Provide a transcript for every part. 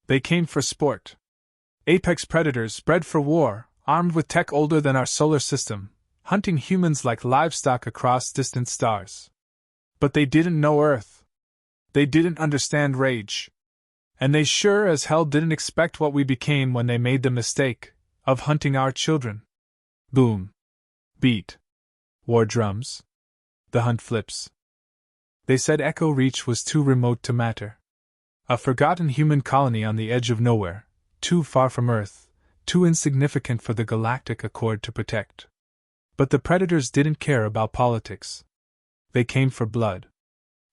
They came for sport. Apex predators bred for war, armed with tech older than our solar system, hunting humans like livestock across distant stars. But they didn't know Earth. They didn't understand rage. And they sure as hell didn't expect what we became when they made the mistake of hunting our children. Boom. Beat. War drums. The hunt flips. They said Echo Reach was too remote to matter. A forgotten human colony on the edge of nowhere, too far from Earth, too insignificant for the Galactic Accord to protect. But the predators didn't care about politics. They came for blood.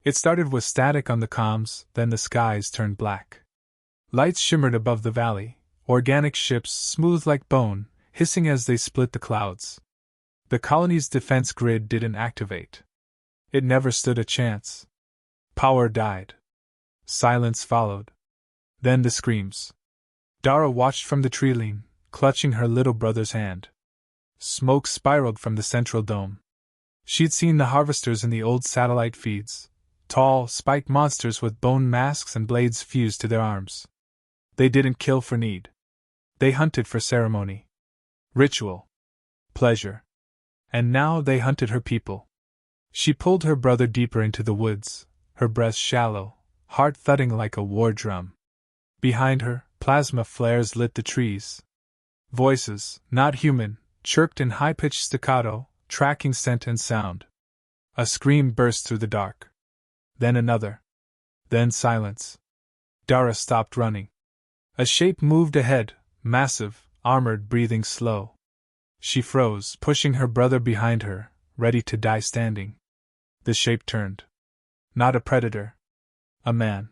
It started with static on the comms, then the skies turned black. Lights shimmered above the valley, organic ships smooth like bone, hissing as they split the clouds. The colony's defense grid didn't activate. It never stood a chance. Power died. Silence followed. Then the screams. Dara watched from the tree-line, clutching her little brother's hand. Smoke spiraled from the central dome. She'd seen the harvesters in the old satellite feeds, tall, spiked monsters with bone masks and blades fused to their arms. They didn't kill for need. They hunted for ceremony. Ritual. Pleasure. And now they hunted her people. She pulled her brother deeper into the woods, her breast shallow, heart thudding like a war drum. Behind her, plasma flares lit the trees. Voices, not human, chirped in high-pitched staccato, tracking scent and sound. A scream burst through the dark. Then another. Then silence. Dara stopped running. A shape moved ahead, massive, armored, breathing slow. She froze, pushing her brother behind her, ready to die standing. The shape turned. Not a predator. A man.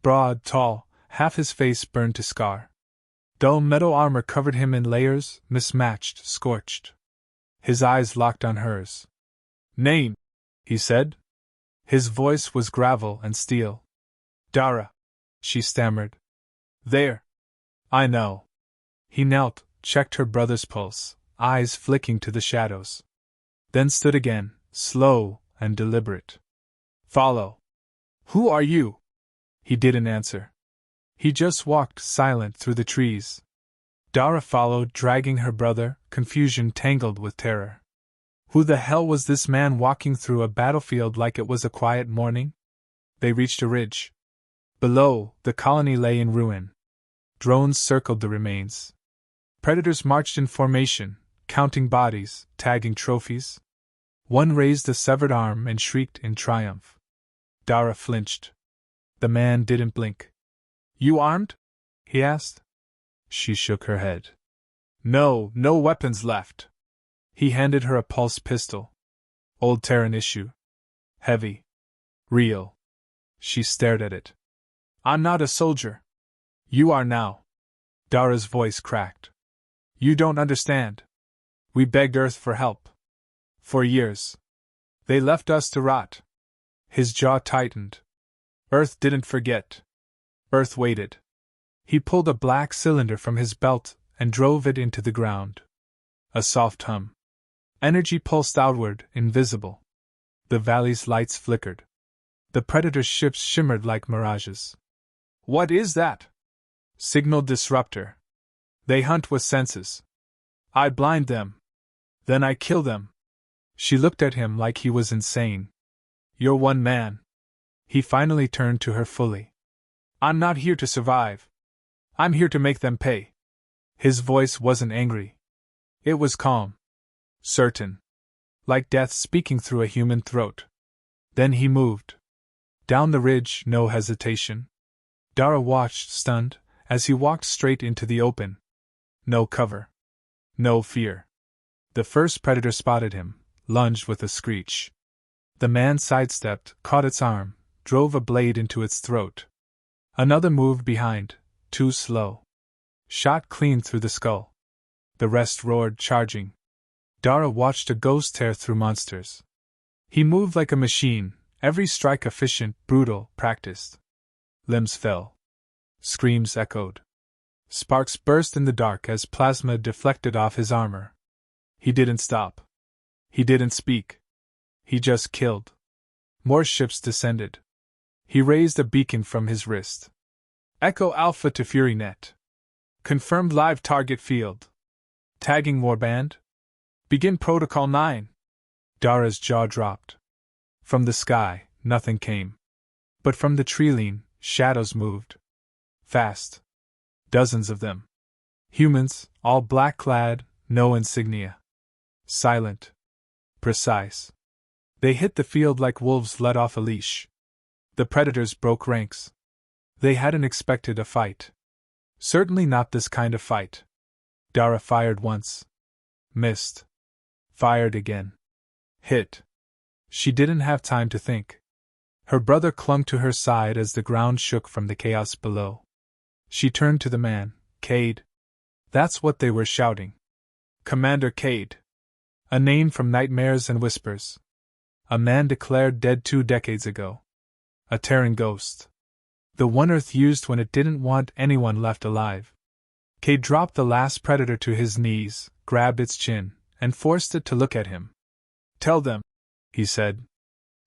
Broad, tall, half his face burned to scar. Dull metal armor covered him in layers, mismatched, scorched. His eyes locked on hers. "Name," he said. His voice was gravel and steel. "Dara," she stammered. "There. I know." He knelt, checked her brother's pulse, eyes flicking to the shadows. Then stood again, slow and deliberate. "Follow." "Who are you?" He didn't answer. He just walked silent through the trees. Dara followed, dragging her brother, confusion tangled with terror. Who the hell was this man walking through a battlefield like it was a quiet morning? They reached a ridge. Below, the colony lay in ruin. Drones circled the remains. Predators marched in formation, counting bodies, tagging trophies. One raised a severed arm and shrieked in triumph. Dara flinched. The man didn't blink. "You armed?" he asked. She shook her head. "No weapons left." He handed her a pulse pistol. Old Terran issue. Heavy. Real. She stared at it. "I'm not a soldier." "You are now." Dara's voice cracked. "You don't understand. We begged Earth for help. For years. They left us to rot." His jaw tightened. Earth didn't forget. Earth waited. He pulled a black cylinder from his belt and drove it into the ground. A soft hum. Energy pulsed outward, invisible. The valley's lights flickered. The predator's ships shimmered like mirages. "What is that?" "Signal disruptor. They hunt with senses. I blind them. Then I kill them." She looked at him like he was insane. "You're one man." He finally turned to her fully. "I'm not here to survive. I'm here to make them pay." His voice wasn't angry. It was calm. Certain. Like death speaking through a human throat. Then he moved. Down the ridge, no hesitation. Dara watched, stunned, as he walked straight into the open. No cover. No fear. The first predator spotted him, lunged with a screech. The man sidestepped, caught its arm, drove a blade into its throat. Another moved behind, too slow. Shot clean through the skull. The rest roared, charging. Dara watched a ghost tear through monsters. He moved like a machine, every strike efficient, brutal, practiced. Limbs fell. Screams echoed. Sparks burst in the dark as plasma deflected off his armor. He didn't stop. He didn't speak. He just killed. More ships descended. He raised a beacon from his wrist. Echo Alpha to FuryNet. Confirmed live target field. Tagging warband. Begin Protocol 9. Dara's jaw dropped. From the sky, nothing came. But from the tree-line, shadows moved. Fast. Dozens of them. Humans, all black-clad, no insignia. Silent. Precise. They hit the field like wolves let off a leash. The predators broke ranks. They hadn't expected a fight. Certainly not this kind of fight. Dara fired once. Missed. Fired again. Hit. She didn't have time to think. Her brother clung to her side as the ground shook from the chaos below. She turned to the man. Cade. That's what they were shouting. Commander Cade. A name from nightmares and whispers. A man declared dead 2 decades ago. A Terran ghost. The one Earth used when it didn't want anyone left alive. Cade dropped the last predator to his knees, grabbed its chin, and forced it to look at him. Tell them, he said.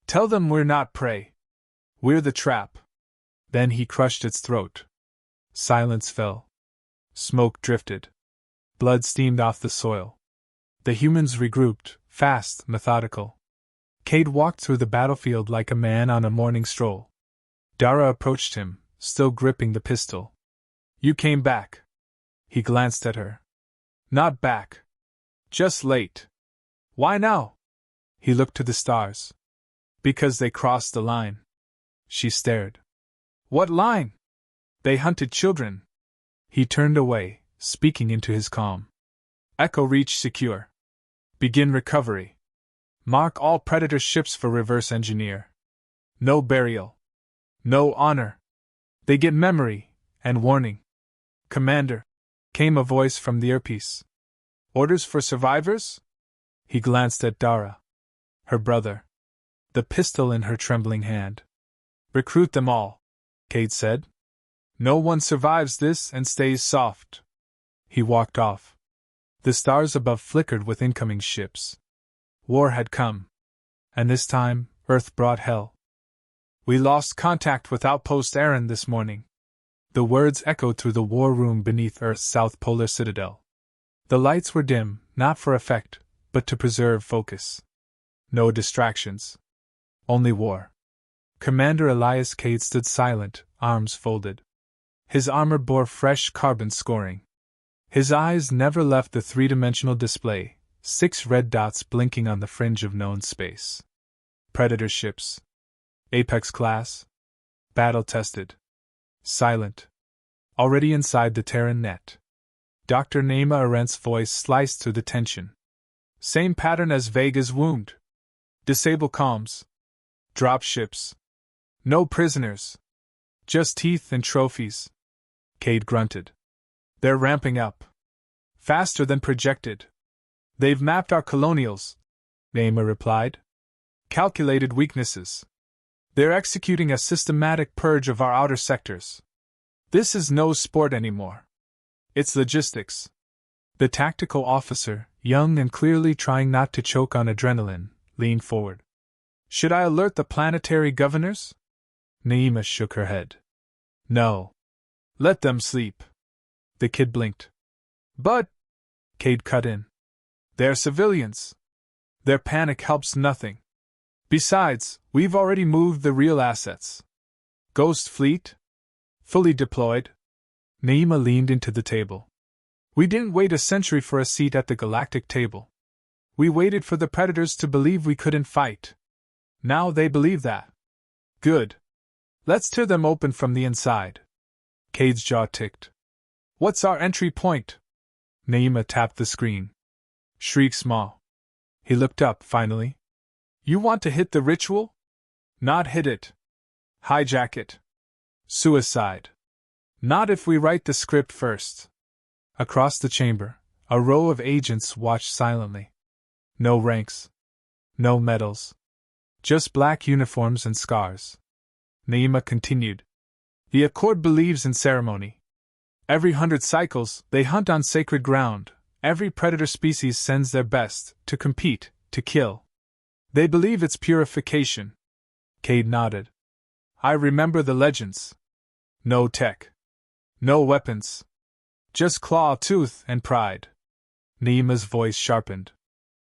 Tell them we're not prey. We're the trap. Then he crushed its throat. Silence fell. Smoke drifted. Blood steamed off the soil. The humans regrouped, fast, methodical. Cade walked through the battlefield like a man on a morning stroll. Dara approached him, still gripping the pistol. You came back. He glanced at her. Not back. Just late. Why now? He looked to the stars. Because they crossed the line. She stared. What line? They hunted children. He turned away, speaking into his calm. Echo reach secure. Begin recovery. Mark all Predator ships for reverse engineer. No burial. No honor. They get memory, and warning. Commander, came a voice from the earpiece. Orders for survivors? He glanced at Dara. Her brother. The pistol in her trembling hand. Recruit them all, Cade said. No one survives this and stays soft. He walked off. The stars above flickered with incoming ships. War had come. And this time, Earth brought hell. We lost contact with Outpost Aaron this morning. The words echoed through the war room beneath Earth's South Polar Citadel. The lights were dim, not for effect, but to preserve focus. No distractions. Only war. Commander Elias Cade stood silent, arms folded. His armor bore fresh carbon scoring. His eyes never left the 3-dimensional display, 6 red dots blinking on the fringe of known space. Predator ships. Apex class. Battle-tested. Silent. Already inside the Terran net. Dr. Naima Arendt's voice sliced through the tension. Same pattern as Vega's wound. Disable comms. Drop ships. No prisoners. Just teeth and trophies. Cade grunted. They're ramping up. Faster than projected. They've mapped our colonials, Naima replied. Calculated weaknesses. They're executing a systematic purge of our outer sectors. This is no sport anymore. It's logistics. The tactical officer, young and clearly trying not to choke on adrenaline, leaned forward. Should I alert the planetary governors? Naima shook her head. No. Let them sleep. The kid blinked. But, Cade cut in. They're civilians. Their panic helps nothing. Besides, we've already moved the real assets. Ghost Fleet? Fully deployed. Naima leaned into the table. We didn't wait a century for a seat at the Galactic table. We waited for the Predators to believe we couldn't fight. Now they believe that. Good. Let's tear them open from the inside. Cade's jaw ticked. What's our entry point? Naima tapped the screen. Shriek small. He looked up, finally. You want to hit the ritual? Not hit it. Hijack it. Suicide. Not if we write the script first. Across the chamber, a row of agents watched silently. No ranks. No medals. Just black uniforms and scars. Naima continued. The Accord believes in ceremony. Every 100 cycles, they hunt on sacred ground. Every predator species sends their best, to compete, to kill. They believe it's purification. Cade nodded. I remember the legends. No tech. No weapons. Just claw, tooth, and pride. Neima's voice sharpened.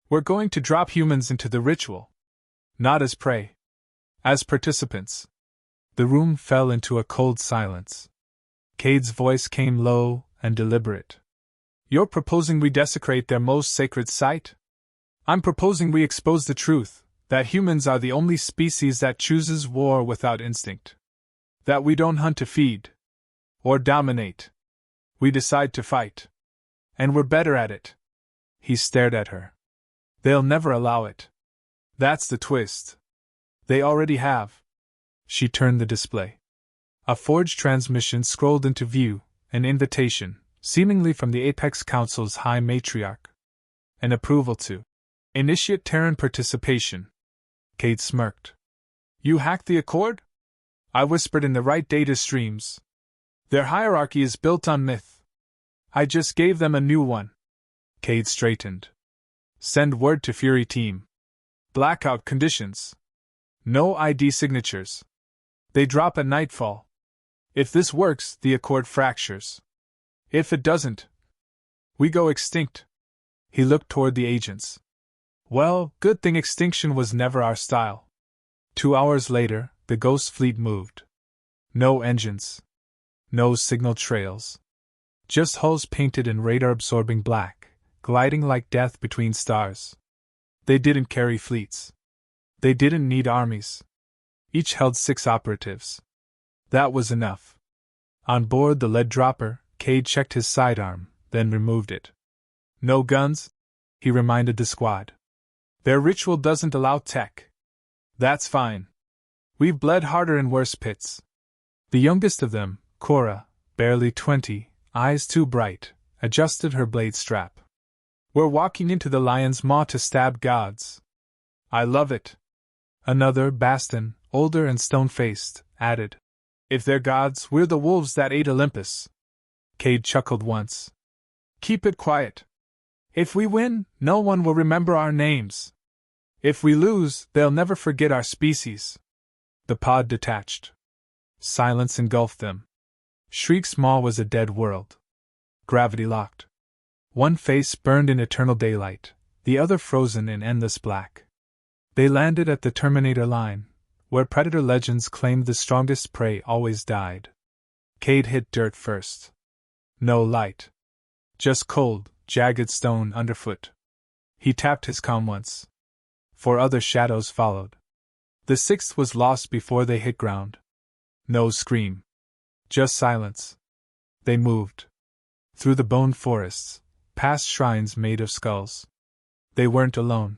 We're going to drop humans into the ritual. Not as prey. As participants. The room fell into a cold silence. Cade's voice came low and deliberate. You're proposing we desecrate their most sacred site? I'm proposing we expose the truth, that humans are the only species that chooses war without instinct. That we don't hunt to feed. Or dominate. We decide to fight. And we're better at it. He stared at her. They'll never allow it. That's the twist. They already have. She turned the display. A forged transmission scrolled into view, an invitation, seemingly from the Apex Council's High Matriarch. An approval to initiate Terran participation. Cade smirked. You hacked the Accord? I whispered in the right data streams. Their hierarchy is built on myth. I just gave them a new one. Cade straightened. Send word to Fury Team. Blackout conditions. No ID signatures. They drop at nightfall. If this works, the Accord fractures. If it doesn't, we go extinct. He looked toward the agents. Well, good thing extinction was never our style. 2 hours later, the Ghost Fleet moved. No engines. No signal trails. Just hulls painted in radar-absorbing black, gliding like death between stars. They didn't carry fleets. They didn't need armies. Each held 6 operatives. That was enough. On board the lead dropper, Cade checked his sidearm, then removed it. No guns? He reminded the squad. Their ritual doesn't allow tech. That's fine. We've bled harder in worse pits. The youngest of them, Cora, barely 20, eyes too bright, adjusted her blade strap. We're walking into the lion's maw to stab gods. I love it. Another, Baston, older and stone-faced, added. If they're gods, we're the wolves that ate Olympus. Cade chuckled once. Keep it quiet. If we win, no one will remember our names. If we lose, they'll never forget our species. The pod detached. Silence engulfed them. Shriek's Maw was a dead world. Gravity locked. One face burned in eternal daylight, the other frozen in endless black. They landed at the Terminator line, where Predator legends claimed the strongest prey always died. Cade hit dirt first. No light. Just cold, jagged stone underfoot. He tapped his comm once. 4 other shadows followed. The 6th was lost before they hit ground. No scream. Just silence. They moved. Through the bone forests, past shrines made of skulls. They weren't alone.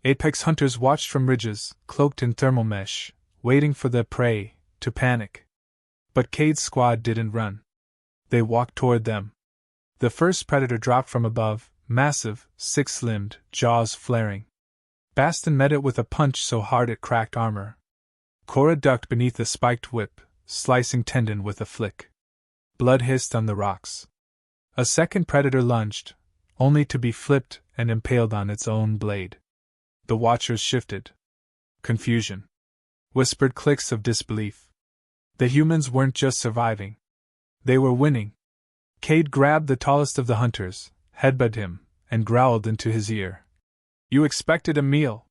Apex hunters watched from ridges, cloaked in thermal mesh, waiting for their prey to panic. But Cade's squad didn't run. They walked toward them. The first predator dropped from above, massive, 6-limbed, jaws flaring. Baston met it with a punch so hard it cracked armor. Cora ducked beneath a spiked whip, slicing tendon with a flick. Blood hissed on the rocks. A second predator lunged, only to be flipped and impaled on its own blade. The watchers shifted. Confusion. Whispered clicks of disbelief. The humans weren't just surviving. They were winning. Cade grabbed the tallest of the hunters, headbutted him, and growled into his ear. You expected a meal.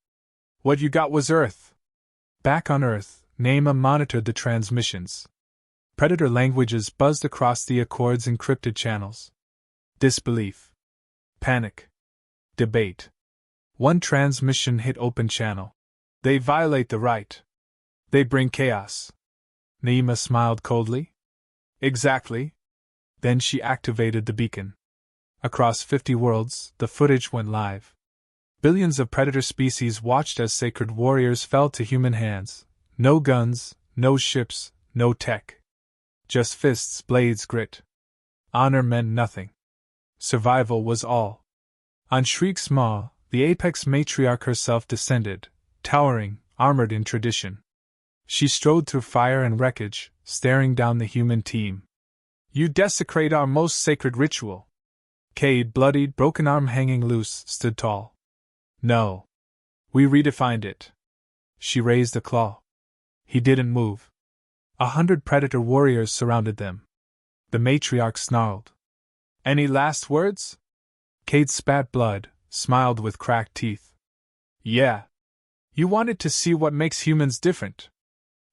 What you got was Earth. Back on Earth, Neima monitored the transmissions. Predator languages buzzed across the Accord's encrypted channels. Disbelief. Panic. Debate. One transmission hit open channel. They violate the right. They bring chaos. Neima smiled coldly. Exactly. Then she activated the beacon. Across 50 worlds, the footage went live. Billions of predator species watched as sacred warriors fell to human hands. No guns, no ships, no tech. Just fists, blades, grit. Honor meant nothing. Survival was all. On Shriek's Maw, the Apex Matriarch herself descended, towering, armored in tradition. She strode through fire and wreckage, staring down the human team. You desecrate our most sacred ritual. Cade, bloodied, broken arm hanging loose, stood tall. No. We redefined it. She raised a claw. He didn't move. 100 predator warriors surrounded them. The matriarch snarled. Any last words? Cade spat blood, smiled with cracked teeth. Yeah. You wanted to see what makes humans different.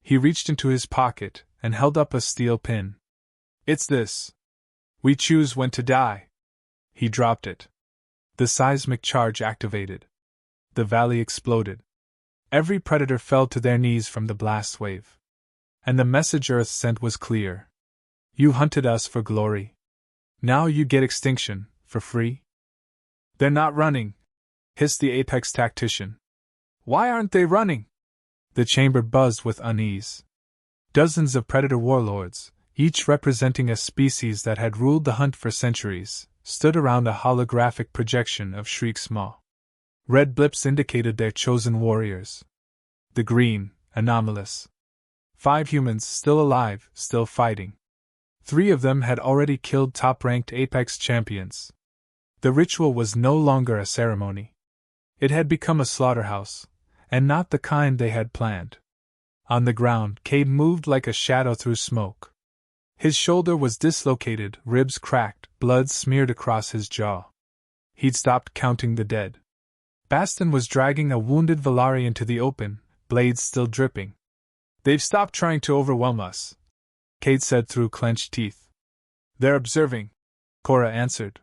He reached into his pocket and held up a steel pin. It's this. We choose when to die. He dropped it. The seismic charge activated. The valley exploded. Every predator fell to their knees from the blast wave. And the message Earth sent was clear. You hunted us for glory. Now you get extinction, for free. They're not running, hissed the apex tactician. Why aren't they running? The chamber buzzed with unease. Dozens of predator warlords, each representing a species that had ruled the hunt for centuries, stood around a holographic projection of Shriek's maw. Red blips indicated their chosen warriors. The green, anomalous. 5 humans still alive, still fighting. 3 of them had already killed top-ranked Apex champions. The ritual was no longer a ceremony. It had become a slaughterhouse, and not the kind they had planned. On the ground, Cade moved like a shadow through smoke. His shoulder was dislocated, ribs cracked, blood smeared across his jaw. He'd stopped counting the dead. Baston was dragging a wounded Valari into the open, blades still dripping. They've stopped trying to overwhelm us, Cade said through clenched teeth. They're observing, Cora answered.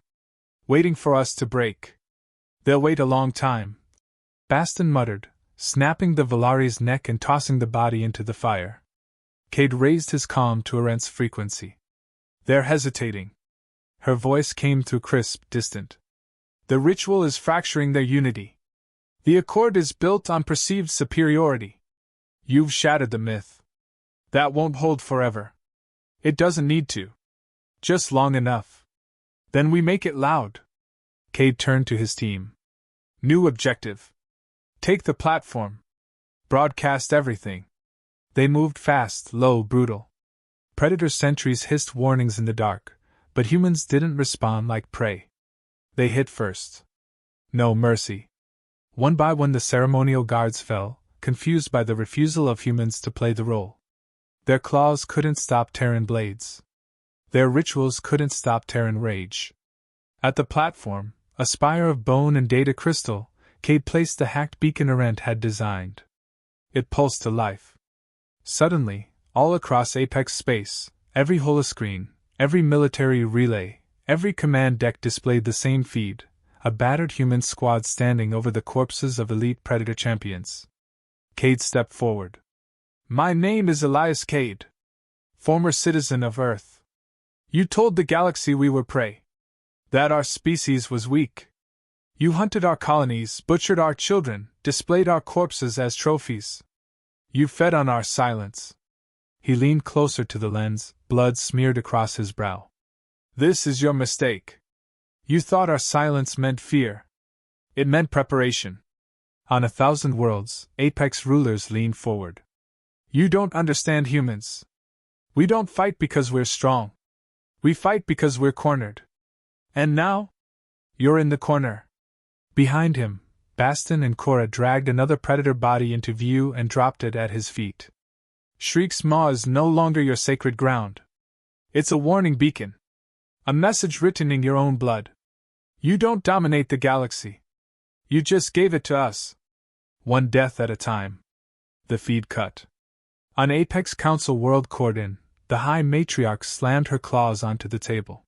Waiting for us to break. They'll wait a long time, Baston muttered, snapping the Valari's neck and tossing the body into the fire. Cade raised his calm to a nth frequency. They're hesitating. Her voice came through crisp, distant. The ritual is fracturing their unity. The accord is built on perceived superiority. You've shattered the myth. That won't hold forever. It doesn't need to. Just long enough. Then we make it loud. Cade turned to his team. New objective. Take the platform. Broadcast everything. They moved fast, low, brutal. Predator sentries hissed warnings in the dark, but humans didn't respond like prey. They hit first. No mercy. One by one the ceremonial guards fell, confused by the refusal of humans to play the role. Their claws couldn't stop Terran blades. Their rituals couldn't stop Terran rage. At the platform, a spire of bone and data crystal, Cade placed the hacked beacon Arendt had designed. It pulsed to life. Suddenly, all across Apex space, every holoscreen, every military relay, every command deck displayed the same feed, a battered human squad standing over the corpses of elite Predator champions. Cade stepped forward. My name is Elias Cade, former citizen of Earth. You told the galaxy we were prey. That our species was weak. You hunted our colonies, butchered our children, displayed our corpses as trophies. You fed on our silence. He leaned closer to the lens, blood smeared across his brow. This is your mistake. You thought our silence meant fear. It meant preparation. On 1,000 worlds, Apex rulers leaned forward. You don't understand humans. We don't fight because we're strong. We fight because we're cornered. And now? You're in the corner. Behind him, Baston and Cora dragged another predator body into view and dropped it at his feet. Shriek's maw is no longer your sacred ground. It's a warning beacon. A message written in your own blood. You don't dominate the galaxy. You just gave it to us. One death at a time. The feed cut. On Apex Council World Cordon, the High Matriarch slammed her claws onto the table.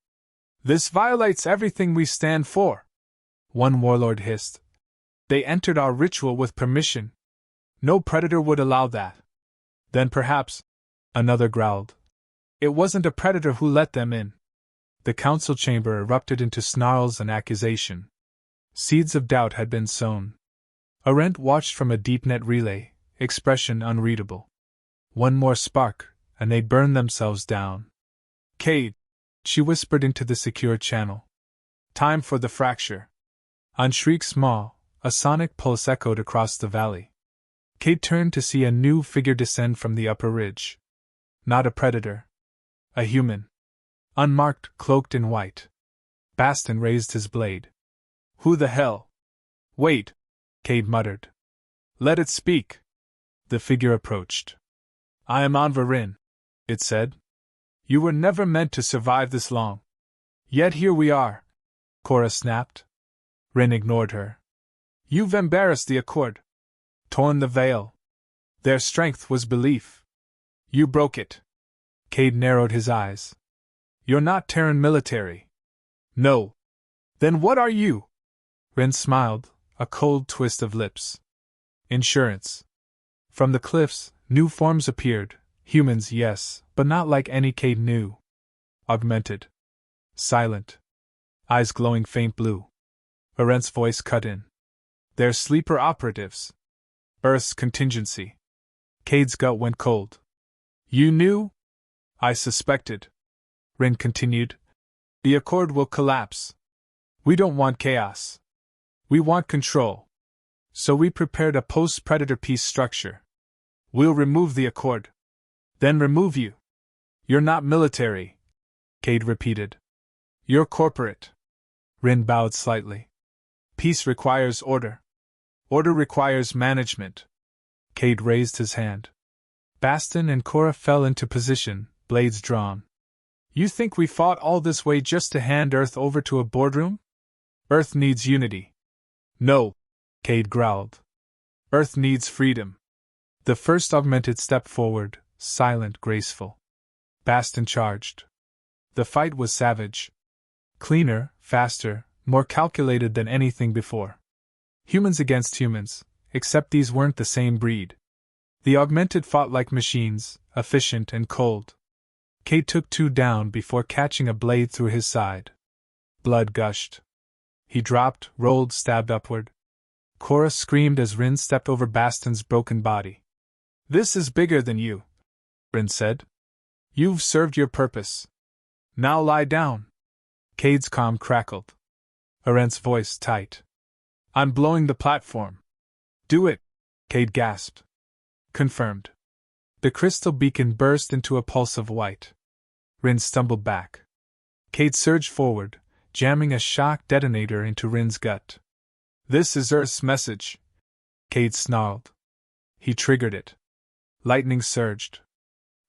This violates everything we stand for. One warlord hissed. They entered our ritual with permission. No predator would allow that. Then perhaps, another growled. It wasn't a predator who let them in. The council chamber erupted into snarls and accusation. Seeds of doubt had been sown. Arendt watched from a deep-net relay, expression unreadable. One more spark, and they'd burn themselves down. Cade, she whispered into the secure channel. Time for the fracture. On Shriek's maw, a sonic pulse echoed across the valley. Cade turned to see a new figure descend from the upper ridge. Not a predator. A human. Unmarked, cloaked in white. Baston raised his blade. Who the hell? Wait, Cade muttered. Let it speak. The figure approached. I am Anvarin, it said. You were never meant to survive this long. Yet here we are, Cora snapped. Rin ignored her. You've embarrassed the Accord. Torn the veil. Their strength was belief. You broke it. Cade narrowed his eyes. You're not Terran military. No. Then what are you? Rin smiled, a cold twist of lips. Insurance. From the cliffs, new forms appeared. Humans, yes, but not like any Cade knew. Augmented. Silent. Eyes glowing faint blue. Arendt's voice cut in. They're sleeper operatives. Earth's contingency. Cade's gut went cold. You knew? I suspected. Rin continued. The Accord will collapse. We don't want chaos. We want control. So we prepared a post-Predator peace structure. We'll remove the Accord. Then remove you. You're not military, Cade repeated. You're corporate. Rin bowed slightly. Peace requires order. Order requires management. Cade raised his hand. Baston and Cora fell into position, blades drawn. You think we fought all this way just to hand Earth over to a boardroom? Earth needs unity. No, Cade growled. Earth needs freedom. The first augmented stepped forward, silent, graceful. Baston charged. The fight was savage. Cleaner, faster, more calculated than anything before. Humans against humans, except these weren't the same breed. The augmented fought like machines, efficient and cold. Cade took two down before catching a blade through his side. Blood gushed. He dropped, rolled, stabbed upward. Cora screamed as Rin stepped over Baston's broken body. This is bigger than you, Rin said. You've served your purpose. Now lie down. Cade's calm crackled. Arendt's voice tight. I'm blowing the platform. Do it, Cade gasped. Confirmed. The crystal beacon burst into a pulse of white. Rin stumbled back. Cade surged forward, jamming a shock detonator into Rin's gut. This is Earth's message, Cade snarled. He triggered it. Lightning surged.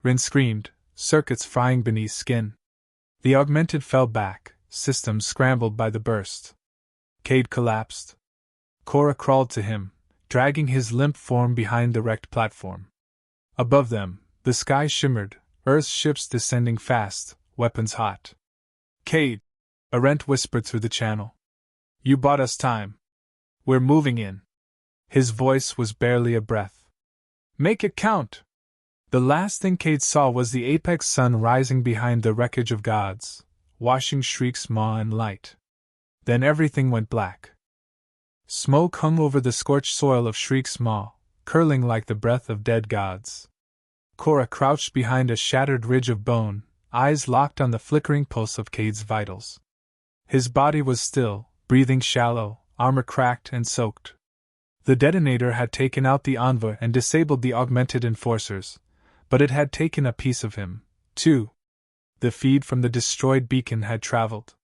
Rin screamed, circuits frying beneath skin. The augmented fell back, systems scrambled by the burst. Cade collapsed. Cora crawled to him, dragging his limp form behind the wrecked platform. Above them, the sky shimmered, Earth's ships descending fast, weapons hot. Cade, Arendt whispered through the channel. You bought us time. We're moving in. His voice was barely a breath. Make it count! The last thing Cade saw was the apex sun rising behind the wreckage of gods, washing Shriek's maw in light. Then everything went black. Smoke hung over the scorched soil of Shriek's maw, curling like the breath of dead gods. Cora crouched behind a shattered ridge of bone, eyes locked on the flickering pulse of Cade's vitals. His body was still, breathing shallow, armor cracked and soaked. The detonator had taken out the envoy and disabled the augmented enforcers, but it had taken a piece of him, too. The feed from the destroyed beacon had traveled.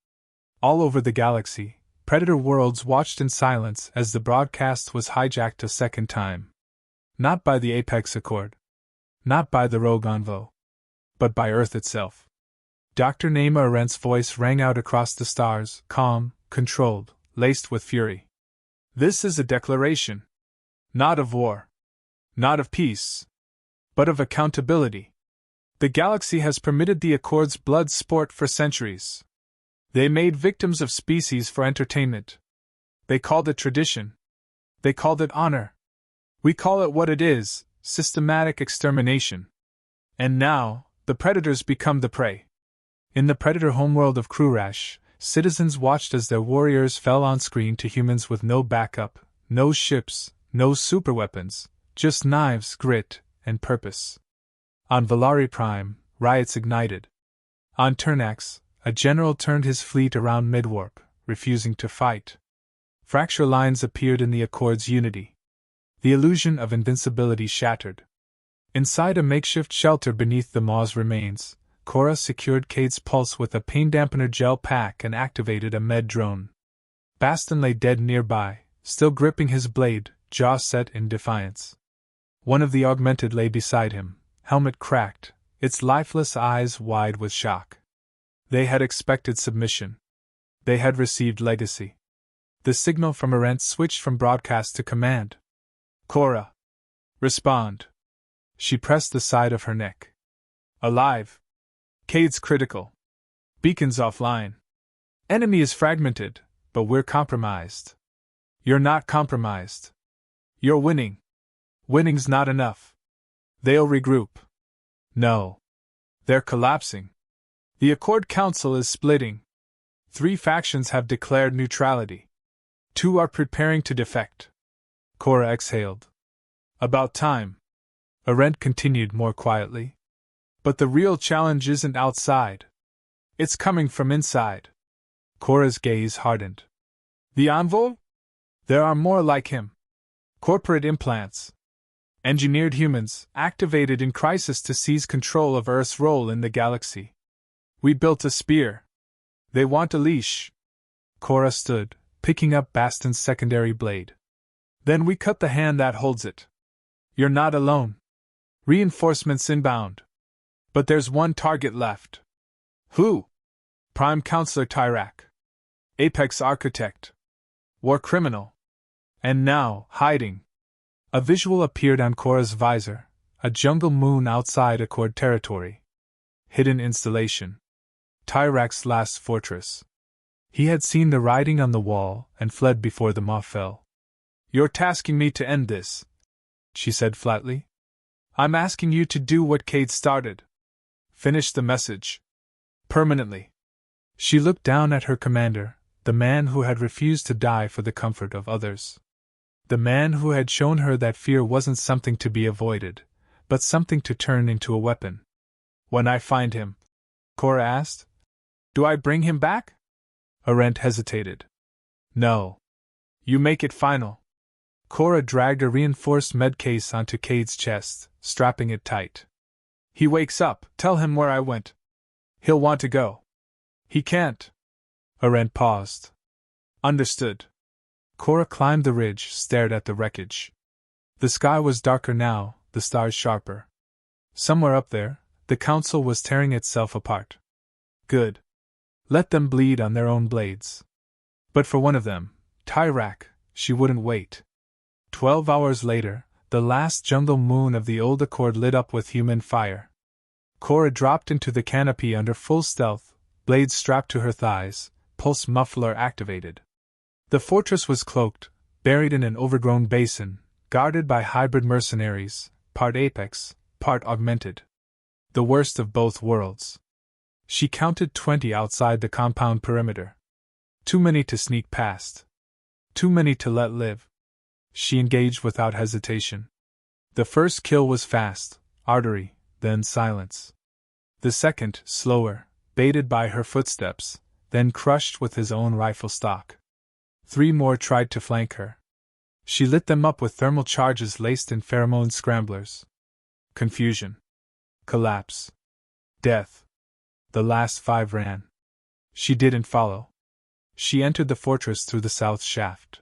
All over the galaxy, Predator worlds watched in silence as the broadcast was hijacked a second time. Not by the Apex Accord. Not by the rogue envoy. But by Earth itself. Dr. Naima Arendt's voice rang out across the stars, calm, controlled, laced with fury. This is a declaration. Not of war. Not of peace. But of accountability. The galaxy has permitted the Accord's blood sport for centuries. They made victims of species for entertainment. They called it tradition. They called it honor. We call it what it is, systematic extermination. And now, the predators become the prey. In the Predator homeworld of Krurash, citizens watched as their warriors fell on screen to humans with no backup, no ships, no superweapons, just knives, grit, and purpose. On Valari Prime, riots ignited. On Turnax, a general turned his fleet around midwarp, refusing to fight. Fracture lines appeared in the Accord's unity. The illusion of invincibility shattered. Inside a makeshift shelter beneath the Maw's remains, Cora secured Cade's pulse with a pain dampener gel pack and activated a med drone. Baston lay dead nearby, still gripping his blade, jaw set in defiance. One of the augmented lay beside him, helmet cracked, its lifeless eyes wide with shock. They had expected submission. They had received legacy. The signal from Arendt switched from broadcast to command. Cora! Respond! She pressed the side of her neck. Alive! Cade's critical. Beacons offline. Enemy is fragmented, but we're compromised. You're not compromised. You're winning. Winning's not enough. They'll regroup. No. They're collapsing. The Accord Council is splitting. 3 factions have declared neutrality. 2 are preparing to defect. Cora exhaled. About time. Arendt continued more quietly. But the real challenge isn't outside. It's coming from inside. Cora's gaze hardened. The envoy? There are more like him. Corporate implants. Engineered humans, activated in crisis to seize control of Earth's role in the galaxy. We built a spear. They want a leash. Cora stood, picking up Baston's secondary blade. Then we cut the hand that holds it. You're not alone. Reinforcements inbound. But there's one target left. Who? Prime Counselor Tyrak. Apex Architect. War criminal. And now, hiding. A visual appeared on Cora's visor, a jungle moon outside Accord territory. Hidden installation. Tyrak's last fortress. He had seen the writing on the wall and fled before the maw fell. You're tasking me to end this, she said flatly. I'm asking you to do what Cade started. Finish the message. Permanently. She looked down at her commander, the man who had refused to die for the comfort of others. The man who had shown her that fear wasn't something to be avoided, but something to turn into a weapon. When I find him, Cora asked, do I bring him back? Arendt hesitated. No. You make it final. Cora dragged a reinforced med case onto Cade's chest, strapping it tight. He wakes up, tell him where I went. He'll want to go. He can't. Arendt paused. Understood. Cora climbed the ridge, stared at the wreckage. The sky was darker now, the stars sharper. Somewhere up there, the council was tearing itself apart. Good. Let them bleed on their own blades. But for one of them, Tyrak, she wouldn't wait. 12 hours later, the last jungle moon of the old Accord lit up with human fire. Cora dropped into the canopy under full stealth, blades strapped to her thighs, pulse muffler activated. The fortress was cloaked, buried in an overgrown basin, guarded by hybrid mercenaries, part Apex, part Augmented. The worst of both worlds. She counted 20 outside the compound perimeter. Too many to sneak past. Too many to let live. She engaged without hesitation. The first kill was fast, artery, then silence. The second, slower, baited by her footsteps, then crushed with his own rifle stock. 3 more tried to flank her. She lit them up with thermal charges laced in pheromone scramblers. Confusion. Collapse. Death. The last 5 ran. She didn't follow. She entered the fortress through the south shaft.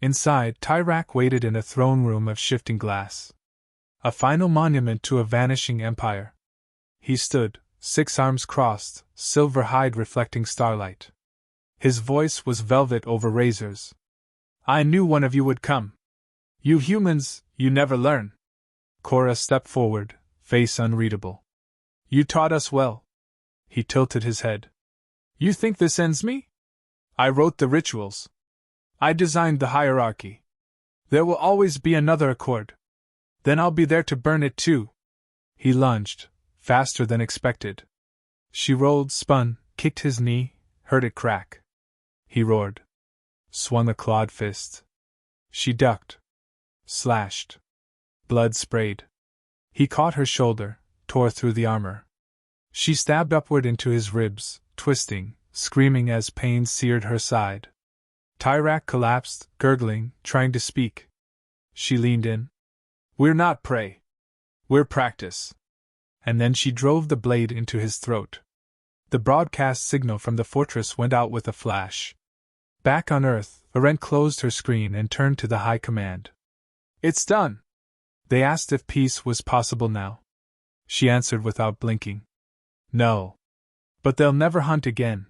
Inside, Tyrak waited in a throne room of shifting glass. A final monument to a vanishing empire. He stood, 6 arms crossed, silver hide reflecting starlight. His voice was velvet over razors. I knew one of you would come. You humans, you never learn. Cora stepped forward, face unreadable. You taught us well. He tilted his head. You think this ends me? I wrote the rituals. I designed the hierarchy. There will always be another Accord. Then I'll be there to burn it too. He lunged, faster than expected. She rolled, spun, kicked his knee, heard it crack. He roared. Swung a clawed fist. She ducked. Slashed. Blood sprayed. He caught her shoulder, tore through the armor. She stabbed upward into his ribs, twisting, screaming as pain seared her side. Tyrak collapsed, gurgling, trying to speak. She leaned in. We're not prey. We're practice. And then she drove the blade into his throat. The broadcast signal from the fortress went out with a flash. Back on Earth, Arendt closed her screen and turned to the High Command. It's done. They asked if peace was possible now. she answered without blinking. No. But they'll never hunt again.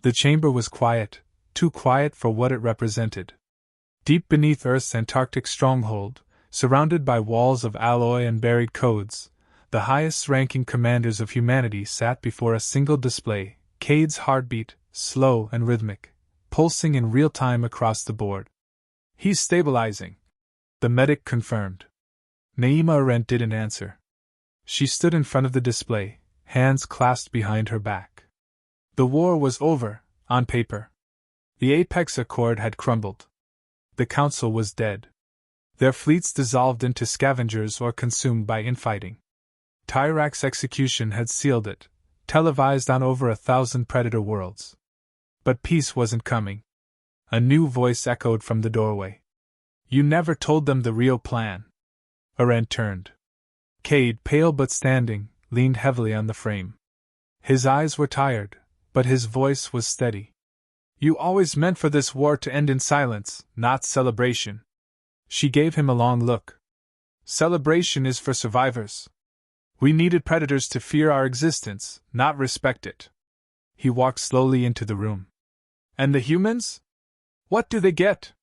The chamber was quiet, too quiet for what it represented. Deep beneath Earth's Antarctic stronghold, surrounded by walls of alloy and buried codes, the highest-ranking commanders of humanity sat before a single display, Cade's heartbeat, slow and rhythmic, pulsing in real time across the board. He's stabilizing, the medic confirmed. Naima Arendt didn't answer. She stood in front of the display, hands clasped behind her back. The war was over, on paper. The Apex Accord had crumbled. The Council was dead. Their fleets dissolved into scavengers or consumed by infighting. Tyrak's execution had sealed it, televised on over 1,000 Predator worlds. But peace wasn't coming. A new voice echoed from the doorway. You never told them the real plan. Arendt turned. Cade, pale but standing, leaned heavily on the frame. His eyes were tired, but his voice was steady. You always meant for this war to end in silence, not celebration. She gave him a long look. Celebration is for survivors. We needed Predators to fear our existence, not respect it. He walked slowly into the room. And the humans? What do they get?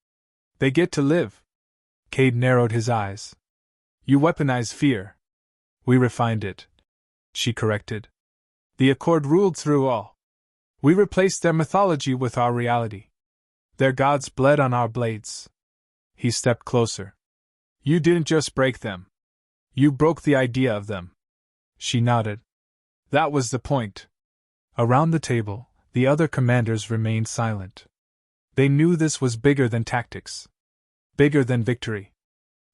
They get to live. Cade narrowed his eyes. You weaponize fear. We refined it, she corrected. The Accord ruled through all. We replaced their mythology with our reality. Their gods bled on our blades. He stepped closer. You didn't just break them. You broke the idea of them. She nodded. That was the point. Around the table, the other commanders remained silent. They knew this was bigger than tactics. Bigger than victory.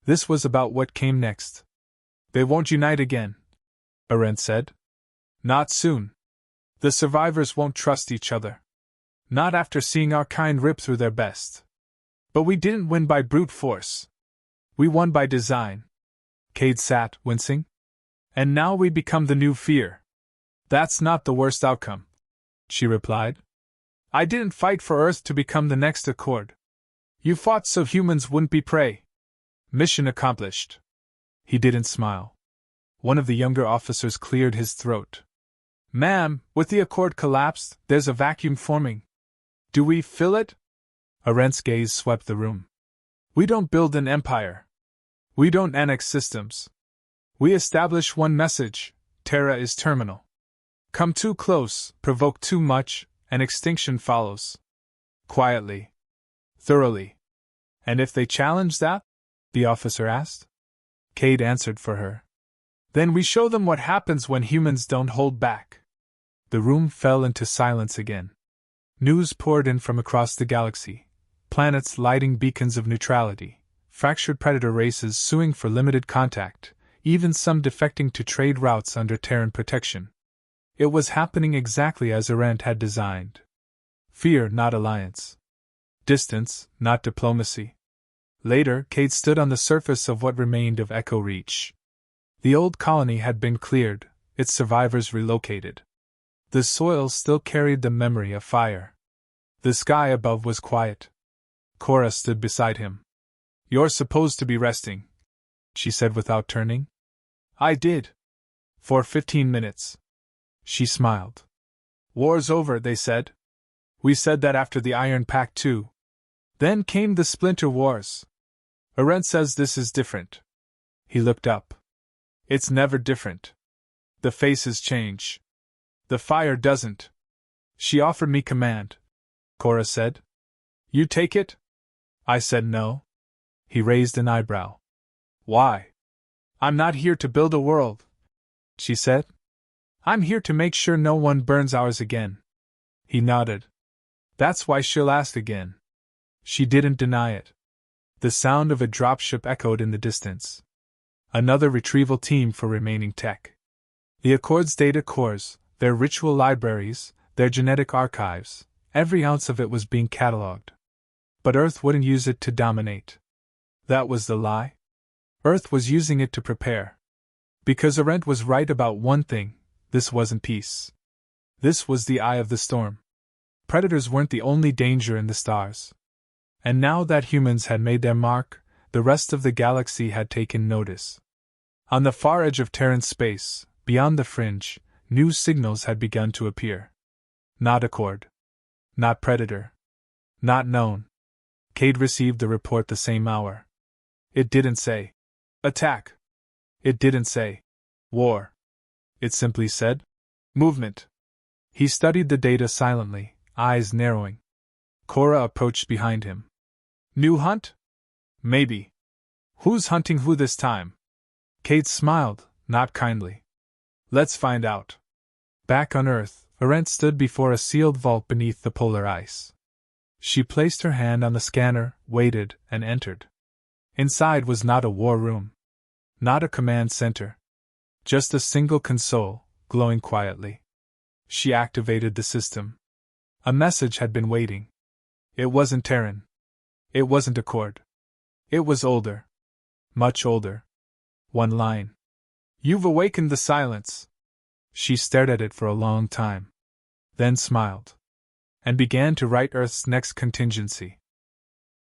This was about what came next. They won't unite again, Arendt said. Not soon. The survivors won't trust each other. Not after seeing our kind rip through their best. But we didn't win by brute force. We won by design. Cade sat, wincing. And now we become the new fear. That's not the worst outcome, she replied. I didn't fight for Earth to become the next Accord. You fought so humans wouldn't be prey. Mission accomplished. He didn't smile. One of the younger officers cleared his throat. Ma'am, with the Accord collapsed, there's a vacuum forming. Do we fill it? Arendt's gaze swept the room. We don't build an empire. We don't annex systems. We establish one message: Terra is terminal. Come too close, provoke too much, and extinction follows. Quietly. Thoroughly. And if they challenge that? The officer asked. Cade answered for her. Then we show them what happens when humans don't hold back. The room fell into silence again. News poured in from across the galaxy. Planets lighting beacons of neutrality. Fractured predator races suing for limited contact. Even some defecting to trade routes under Terran protection. It was happening exactly as Arendt had designed. Fear, not alliance. Distance, not diplomacy. Later, Cade stood on the surface of what remained of Echo Reach. The old colony had been cleared, its survivors relocated. The soil still carried the memory of fire. The sky above was quiet. Cora stood beside him. You're supposed to be resting, she said without turning. I did. For 15 minutes. She smiled. War's over, they said. We said that after the Iron Pact too. Then came the Splinter Wars. Arendt says this is different. He looked up. It's never different. The faces change. The fire doesn't. She offered me command, Cora said. You take it? I said no. He raised an eyebrow. Why? I'm not here to build a world, she said. I'm here to make sure no one burns ours again. He nodded. That's why she'll ask again. She didn't deny it. The sound of a dropship echoed in the distance. Another retrieval team for remaining tech. The Accord's data cores, their ritual libraries, their genetic archives, every ounce of it was being catalogued. But Earth wouldn't use it to dominate. That was the lie. Earth was using it to prepare. Because Arendt was right about one thing, this wasn't peace. This was the eye of the storm. Predators weren't the only danger in the stars. And now that humans had made their mark, the rest of the galaxy had taken notice. On the far edge of Terran space, beyond the fringe, new signals had begun to appear. Not Accord. Not Predator. Not known. Cade received the report the same hour. It didn't say attack. It didn't say war. It simply said movement. He studied the data silently, eyes narrowing. Cora approached behind him. New hunt? Maybe. Who's hunting who this time? Cade smiled, not kindly. Let's find out. Back on Earth, Arendt stood before a sealed vault beneath the polar ice. She placed her hand on the scanner, waited, and entered. Inside was not a war room. Not a command center. Just a single console, glowing quietly. She activated the system. A message had been waiting. It wasn't Terran. It wasn't Accord. It was older. Much older. One line. You've awakened the silence. She stared at it for a long time. Then smiled. And began to write Earth's next contingency.